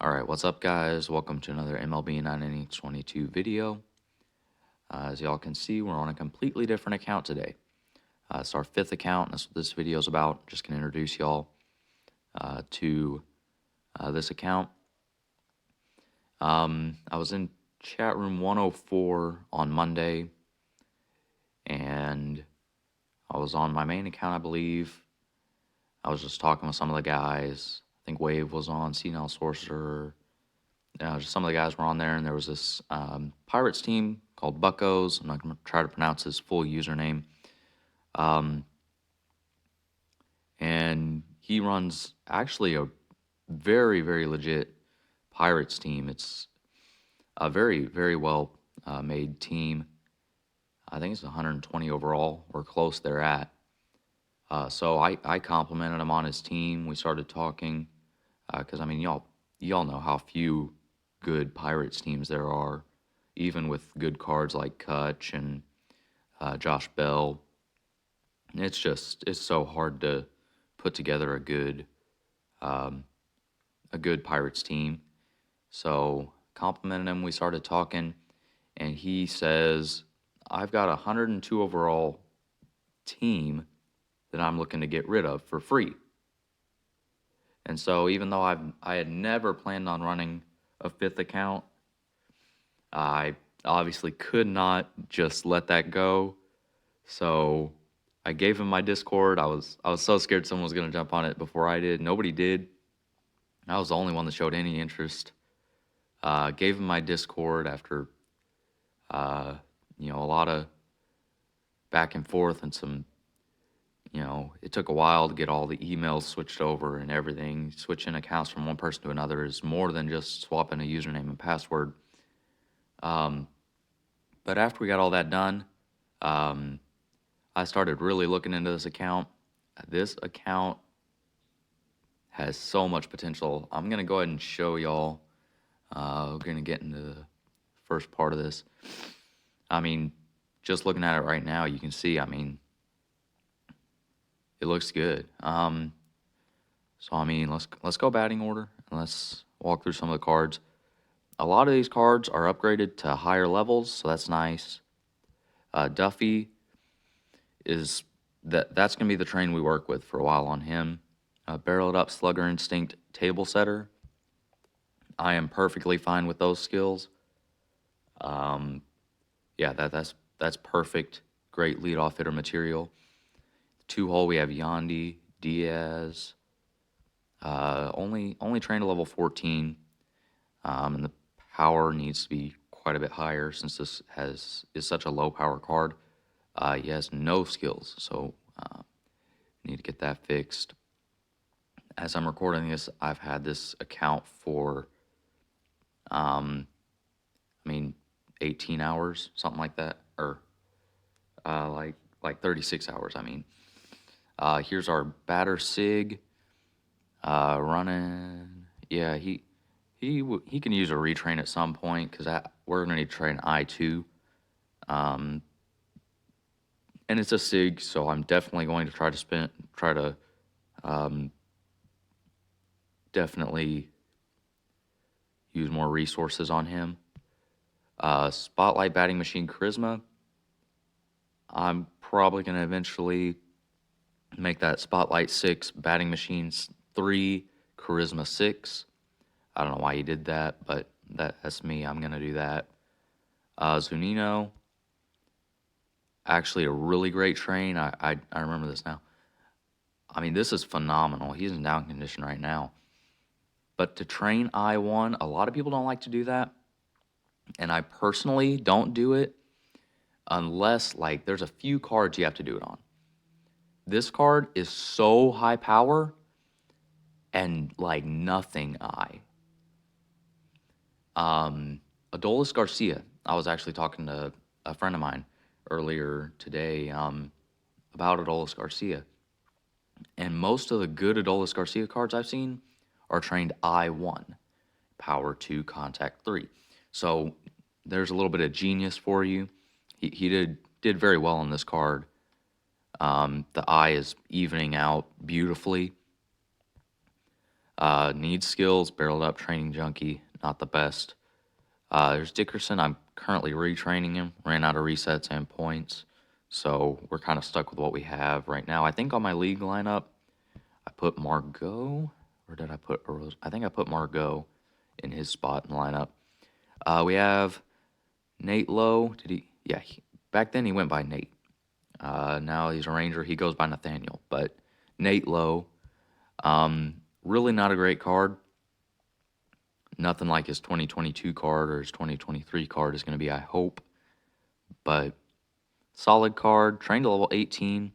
Alright, what's up guys? Welcome to another MLB 9 innings 22 video. As y'all can see, we're on a completely different account today. It's our 5th account, and that's what this video is about. Just going to introduce y'all to this account. I was in chat room 104 on Monday, and I was on my main account, I believe. I was just talking with some of the guys. I think Wave was on, Senile Sorcerer. Just some of the guys were on there, and there was this Pirates team called Buccos. I'm not going to try to pronounce his full username. And he runs actually a very, very legit Pirates team. It's a very, very well made team. I think it's 120 overall, or close they're at. So I complimented him on his team. We started talking, because, I mean, y'all know how few good Pirates teams there are, even with good cards like Kutch and Josh Bell. It's so hard to put together a good Pirates team. So complimented him. We started talking, and he says, "I've got a 102 overall team that I'm looking to get rid of for free." And so even though I had never planned on running a 5th account, I obviously could not just let that go. So I gave him my Discord. I was so scared someone was going to jump on it before I did. Nobody did. I was the only one that showed any interest. Gave him my Discord after a lot of back and forth and some, it took a while to get all the emails switched over and everything. Switching accounts from one person to another is more than just swapping a username and password. But after we got all that done, I started really looking into this account. This account has so much potential. I'm going to go ahead and show y'all. We're going to get into the first part of this. I mean, just looking at it right now, you can see, I mean, it looks good. So, I mean, let's go batting order, and let's walk through some of the cards. A lot of these cards are upgraded to higher levels, so that's nice. Duffy is that's going to be the train we work with for a while on him. Barreled Up Slugger Instinct Table Setter. I am perfectly fine with those skills. Yeah, that's perfect. Great leadoff hitter material. 2-hole, we have Yandy, Diaz. Only trained to level 14. And the power needs to be quite a bit higher since this is such a low power card. He has no skills, so need to get that fixed. As I'm recording this, I've had this account for, I mean, 18 hours, something like that, or like 36 hours. I mean, here's our batter Sig, running. Yeah, he can use a retrain at some point because we're gonna need to train I2. And it's a Sig, so I'm definitely going to try to definitely use more resources on him. Spotlight Batting Machine Charisma. I'm probably going to eventually make that Spotlight 6, Batting Machines 3, Charisma 6. I don't know why he did that, but that's me. I'm going to do that. Zunino. Actually, a really great train. I remember this now. I mean, this is phenomenal. He's in down condition right now. But to train I1, a lot of people don't like to do that. And I personally don't do it unless, like, there's a few cards you have to do it on. This card is so high power and, like, nothing I. Adolis Garcia. I was actually talking to a friend of mine earlier today about Adolis Garcia. And most of the good Adolis Garcia cards I've seen are trained I1, power 2, contact 3. So there's a little bit of genius for you. He did very well on this card. The eye is evening out beautifully. Needs skills, barreled up, training junkie, not the best. There's Dickerson. I'm currently retraining him. Ran out of resets and points. So we're kind of stuck with what we have right now. I think on my league lineup, I put Margot. Or did I put Rose? I think I put Margot in his spot in the lineup. We have Nate Lowe. Did he? Yeah, back then he went by Nate. Now he's a Ranger. He goes by Nathaniel. But Nate Lowe, really not a great card. Nothing like his 2022 card or his 2023 card is going to be, I hope. But solid card. Trained to level 18.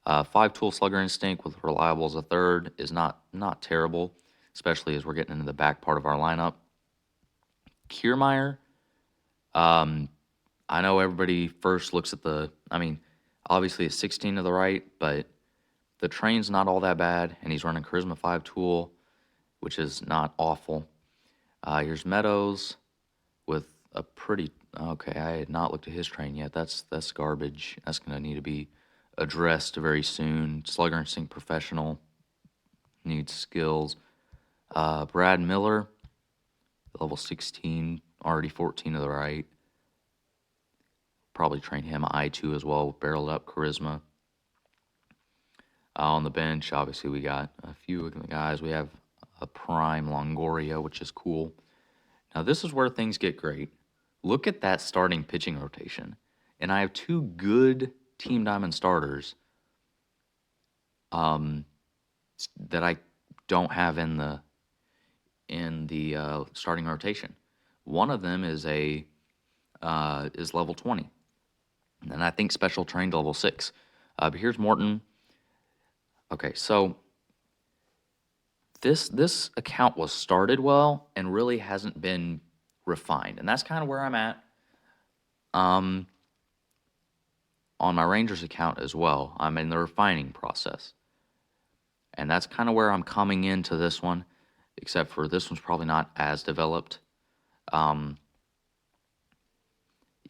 5-tool Slugger Instinct with reliable as a third is not terrible, especially as we're getting into the back part of our lineup. Kiermaier, I know everybody first looks at obviously it's 16 to the right, but the train's not all that bad, and he's running Charisma 5-tool, which is not awful. Here's Meadows with a pretty... Okay, I had not looked at his train yet. That's garbage. That's going to need to be addressed very soon. Slugger Instinct Professional needs skills. Brad Miller, level 16, already 14 to the right. Probably train him I2 as well, barreled up Charisma. On the bench, obviously, we got a few of the guys. We have a prime Longoria, which is cool. Now, this is where things get great. Look at that starting pitching rotation. And I have two good Team Diamond starters that I don't have in the starting rotation. One of them is level 20, and I think special trained level 6. But here's Morton. Okay, so this account was started well and really hasn't been refined, and that's kind of where I'm at. On my Rangers account as well, I'm in the refining process. And that's kind of where I'm coming into this one, except for this one's probably not as developed.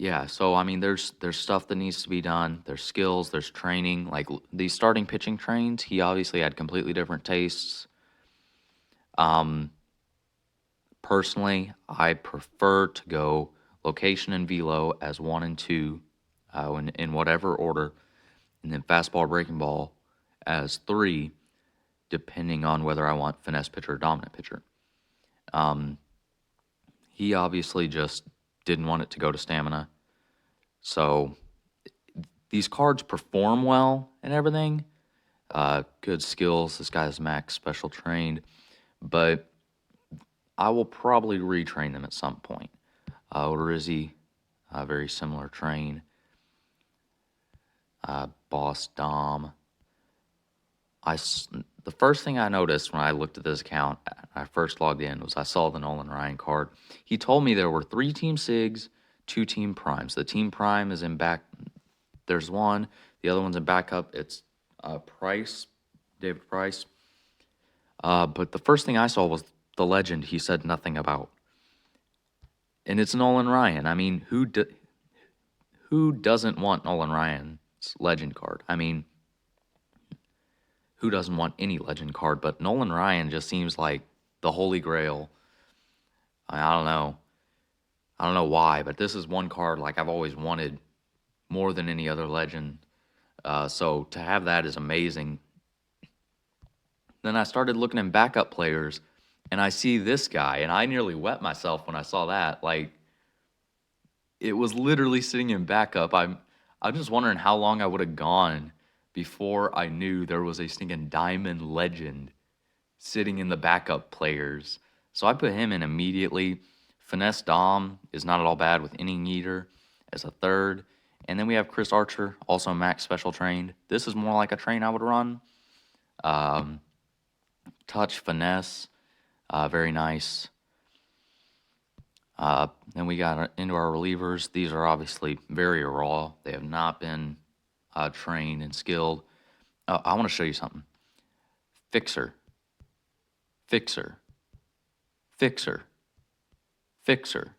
Yeah, so I mean, there's stuff that needs to be done. There's skills, there's training. Like these starting pitching trains, he obviously had completely different tastes. Personally, I prefer to go location and velo as 1 and 2, in whatever order, and then fastball, breaking ball as 3, depending on whether I want finesse pitcher or dominant pitcher. He obviously just didn't want it to go to stamina. So these cards perform well and everything. Good skills. This guy's max special trained. But I will probably retrain them at some point. Odorizzi, very similar train. Boss Dom. The first thing I noticed when I looked at this account, I first logged in, was I saw the Nolan Ryan card. He told me there were 3 Team Sigs, 2 Team Primes. The Team Prime is in back. There's one. The other one's in backup. It's Price, David Price. But the first thing I saw was the legend he said nothing about. And it's Nolan Ryan. I mean, who doesn't want Nolan Ryan's legend card? I mean, who doesn't want any legend card? But Nolan Ryan just seems like the holy grail. I don't know. I don't know why, but this is one card like I've always wanted more than any other legend. So to have that is amazing. Then I started looking at backup players, and I see this guy, and I nearly wet myself when I saw that. Like, it was literally sitting in backup. I'm just wondering how long I would have gone before I knew there was a stinking diamond legend sitting in the backup players. So I put him in immediately. Finesse Dom is not at all bad with Inning Eater as a third. And then we have Chris Archer, also max special trained. This is more like a train I would run. Touch, finesse, very nice. Then we got into our relievers. These are obviously very raw. They have not been trained and skilled. I want to show you something. Fixer. Fixer. Fixer. Fixer.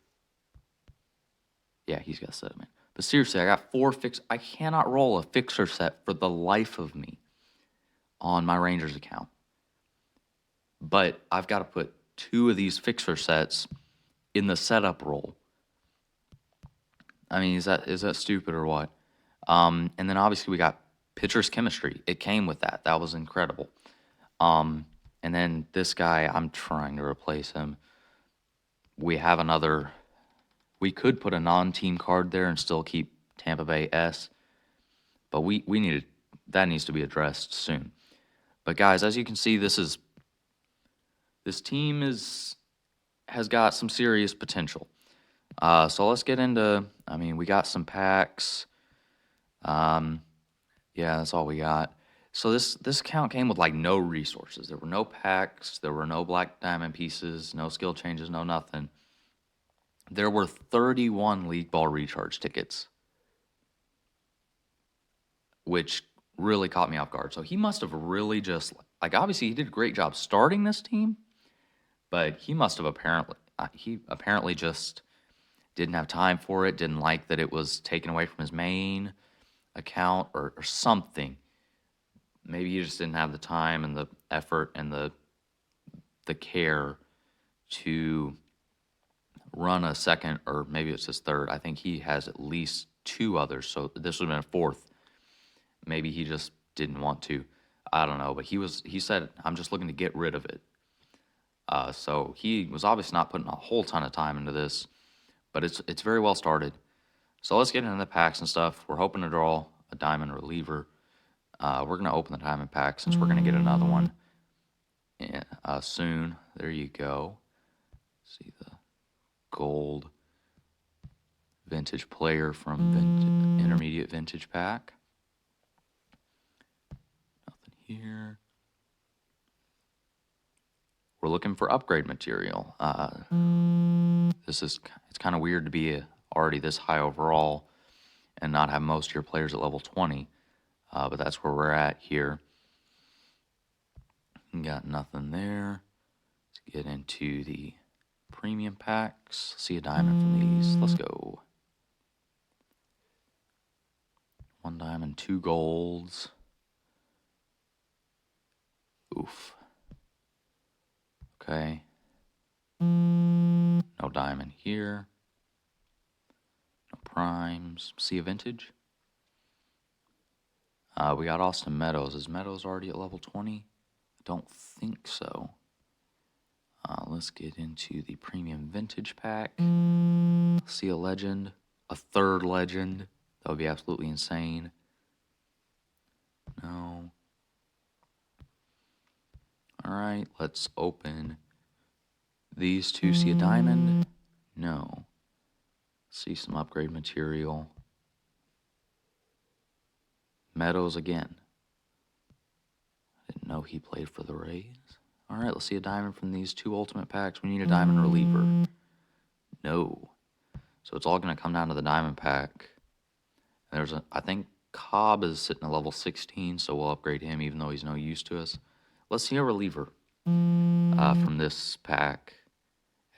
Yeah, he's got 7. But seriously, I got 4 fix. I cannot roll a fixer set for the life of me on my Rangers account. but I've got to put 2 of these fixer sets in the setup role. I mean, is that stupid or what? And then obviously we got pitcher's chemistry. It came with that. That was incredible. And then this guy, I'm trying to replace him. We have another. We could put a non-team card there and still keep Tampa Bay S, but we needed that needs to be addressed soon. But guys, as you can see, this team has got some serious potential. So let's get into. I mean, we got some packs. Yeah, that's all we got. So this account came with like no resources. There were no packs. There were no black diamond pieces. No skill changes. No nothing. There were 31 League Ball recharge tickets, which really caught me off guard. So he must have really just like obviously he did a great job starting this team, but he must have apparently just didn't have time for it. Didn't like that it was taken away from his main account or something. Maybe you just didn't have the time and the effort and the care to run a second, or maybe it's his third. I think he has at least 2 others, so this would have been a 4th. Maybe he just didn't want to. I don't know, but he said, I'm just looking to get rid of it. So he was obviously not putting a whole ton of time into this, but it's very well started. So let's get into the packs and stuff. We're hoping to draw a diamond reliever. We're going to open the diamond pack since we're going to get another one soon. There you go. See the gold vintage player from intermediate vintage pack. Nothing here. We're looking for upgrade material. It's kind of weird to be already this high overall and not have most of your players at level 20. But that's where we're at here. Got nothing there. Let's get into the premium packs. See a diamond from these. Let's go. 1 diamond, 2 golds. Oof. Okay. No diamond here. No primes. See a vintage. We got Austin Meadows. Is Meadows already at level 20? I don't think so. Let's get into the premium vintage pack. See a legend. A 3rd legend. That would be absolutely insane. No. Alright, let's open these 2. See a diamond? No. See some upgrade material. Meadows again. I didn't know he played for the Rays. Alright, let's see a diamond from these 2 ultimate packs. We need a diamond reliever. No. So it's all going to come down to the diamond pack. I think Cobb is sitting at level 16, so we'll upgrade him even though he's no use to us. Let's see a reliever from this pack.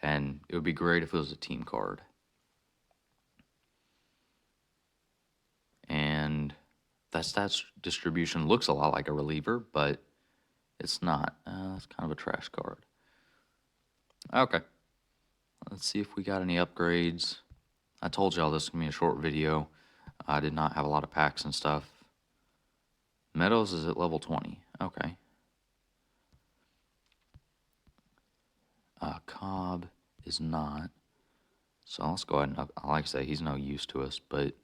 And it would be great if it was a team card. And that stats distribution looks a lot like a reliever, but it's not. It's kind of a trash card. Okay. Let's see if we got any upgrades. I told y'all this was going to be a short video. I did not have a lot of packs and stuff. Meadows is at level 20. Okay. Cobb is not. So let's go ahead and like I say, he's no use to us, but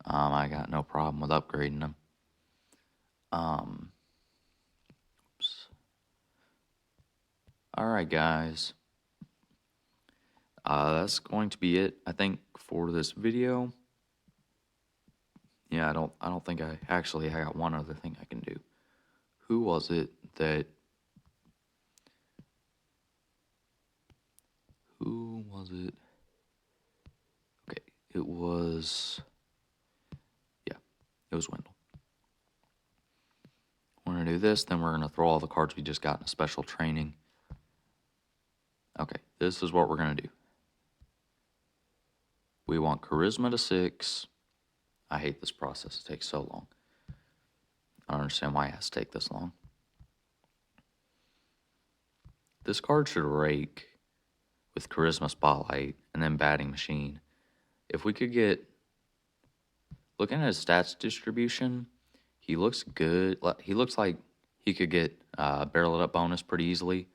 I got no problem with upgrading him. Oops. Alright guys. That's going to be it, I think, for this video. Yeah, I don't think I got one other thing I can do. Who was it? Okay, it was Wendell. We're gonna do this, then we're gonna throw all the cards we just got in a special training. Okay, this is what we're gonna do. We want charisma to 6. I hate this process. It takes so long. I don't understand why it has to take this long. this card should rake with Charisma Spotlight and then Batting Machine. If we could get, looking at his stats distribution, he looks good. He looks like he could get Barrel It Up bonus pretty easily.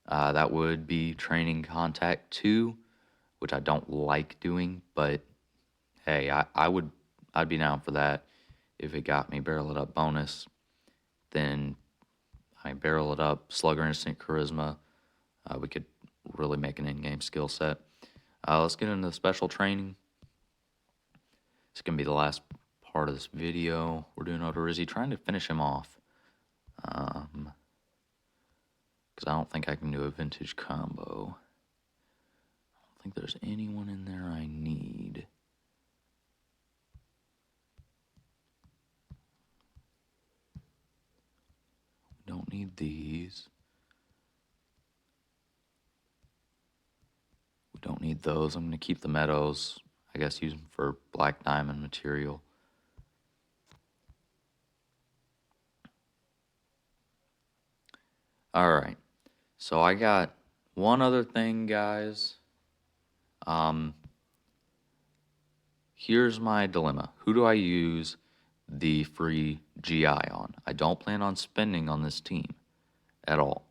That would be Training Contact 2, which I don't like doing, but hey, I'd be down for that if it got me Barrel It Up bonus. Then I Barrel It Up, Slugger Instinct, Charisma. We could really make an in-game skill set. Let's get into the special training. It's going to be the last part of this video. We're doing Odorizzi, trying to finish him off. Because I don't think I can do a vintage combo. I don't think there's anyone in there I need. We don't need these. We don't need those. I'm going to keep the Meadows. I guess use them for black diamond material. All right. So I got one other thing, guys. Here's my dilemma. Who do I use the free GI on? I don't plan on spending on this team at all.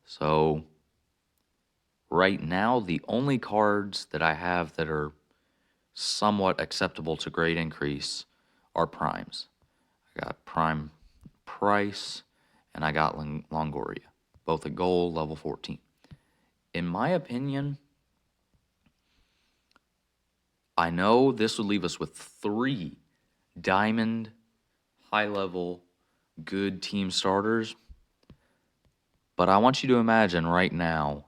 So right now, the only cards that I have that are somewhat acceptable to grade increase are primes. I got Prime Price and I got Longoria, both at gold, level 14. In my opinion, I know this would leave us with 3 diamond, high-level, good team starters, but I want you to imagine right now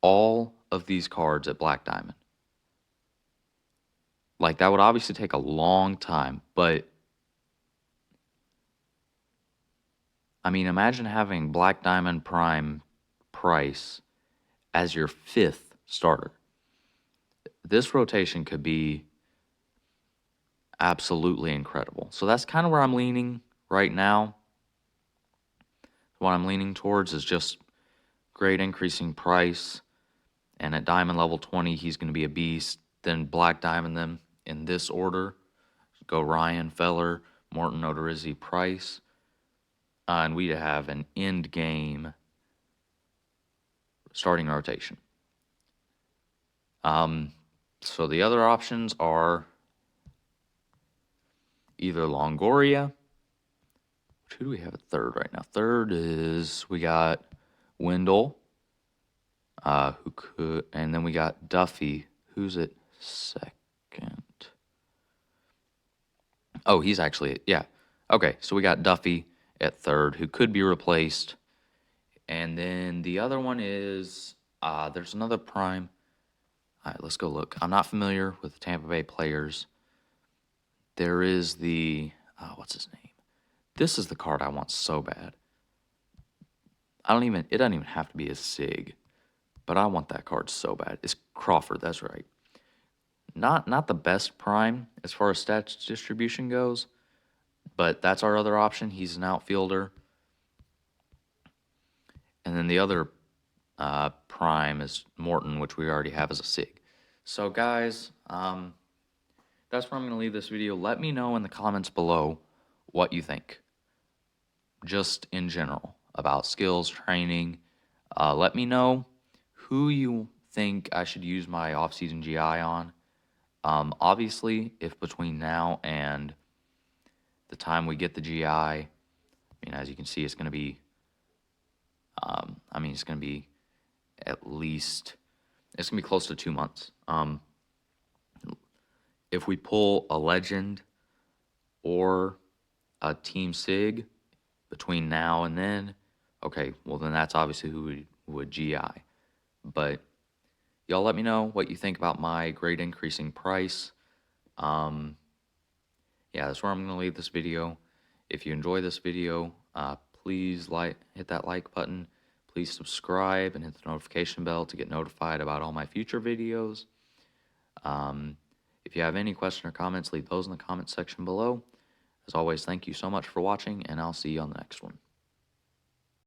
all of these cards at Black Diamond. Like, that would obviously take a long time, but I mean, imagine having Black Diamond Prime Price as your 5th starter. This rotation could be absolutely incredible. So that's kind of where I'm leaning right now. What I'm leaning towards is just grade increasing Price. And at Diamond level 20, he's going to be a beast. Then Black Diamond them in this order. Go Ryan, Feller, Morton, Odorizzi, Price. And we'd have an end game starting rotation. So the other options are either Longoria. Who do we have at third right now? Third is, we got Wendell, who could, and then we got Duffy, who's at second. Oh, he's actually, yeah. Okay, so we got Duffy at third, who could be replaced. And then the other one is, there's another prime. All right, let's go look. I'm not familiar with the Tampa Bay players. There is the, what's his name? This is the card I want so bad. It doesn't even have to be a SIG, but I want that card so bad. It's Crawford, that's right. Not the best prime as far as stats distribution goes, but that's our other option. He's an outfielder. And then the other prime is Morton, which we already have as a SIG. So guys, that's where I'm going to leave this video. Let me know in the comments below what you think, just in general, about skills, training. Let me know who you think I should use my off-season GI on. Obviously, if between now and the time we get the GI, I mean, as you can see, it's going to be, it's going to be at least, it's going to be close to 2 months. If we pull a legend or a team SIG between now and then, okay, well then that's obviously who we would GI. But y'all let me know what you think about my grade increasing Price. Yeah, that's where I'm going to leave this video. If you enjoy this video, please hit that like button. Please subscribe and hit the notification bell to get notified about all my future videos. If you have any questions or comments, leave those in the comment section below. As always, thank you so much for watching, and I'll see you on the next one.